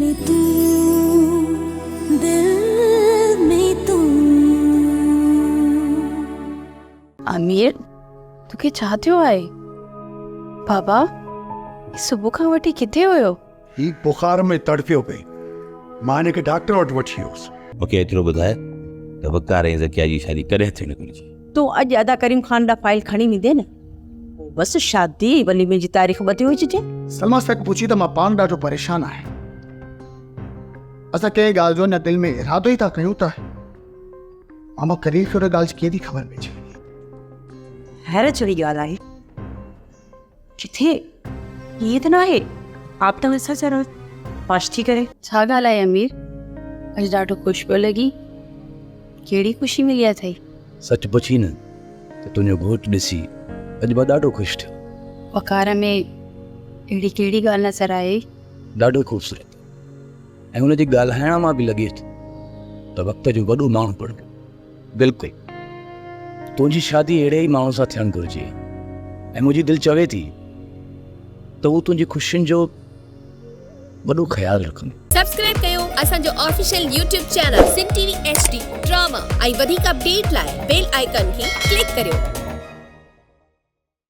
में तू, दिल में तू। अमीर तू के चाहते हो आए बाबा सुबह खां वठी किथे हुयो? ही बुखार में तड़पियो पई। मां ने के डॉक्टर वटि वठी वियुसि। मूंखे एतिरो ॿुधाए त वकार ऐं ज़किया जी शादी कॾहिं थियण घुरिजे? तूं अॼु अदा करीम ख़ान ॾांहुं फाइल खणी वेंदे न, बस शादी वलीमे जी तारीख़ ॿधी हुजिजे। सलमा सां पुछी त मां पाण ॾाढो परेशान आहियां। असां कंहिं ॻाल्हि जो न दिलि में इरादो ई था कयूं त मामा करीब खे उन ॻाल्हि जी कीअं थी ख़बर पइजे? हैरत जहिड़ी ॻाल्हि आहे। किथे ईअं त न आहे आप त वैसा चरो पाश थी करे। छा ॻाल्हि आहे अमीर? अॼु ॾाढो ख़ुशि पियो लॻी। कहिड़ी ख़ुशी मिली आहे अथई? सच पुछी न त तुंहिंजो घोटु ॾिसी अॼु मां ॾाढो ख़ुशि थियो। वकार में अहिड़ी कहिड़ी ॻाल्हि नज़र आहे? ॾाढो ख़ूबसूरत ऐं हुनजे ॻाल्हाइण मां बि लॻे थो त वक़्त जो वॾो माण्हू पड़ पियो। बिल्कुलु तुंहिंजी शादी अहिड़े ई माण्हू सां थियणु घुरिजे ऐं मुंहिंजी दिलि चवे थी त हू तुंहिंजी ख़ुशियुनि जो वॾो ख़्यालु रखंदो। सब्सक्राइब कयो असांजो official YouTube channel Singh TV HD drama ऐं वधीक अपडेट लाइ बेल आइकन खे क्लिक करियो।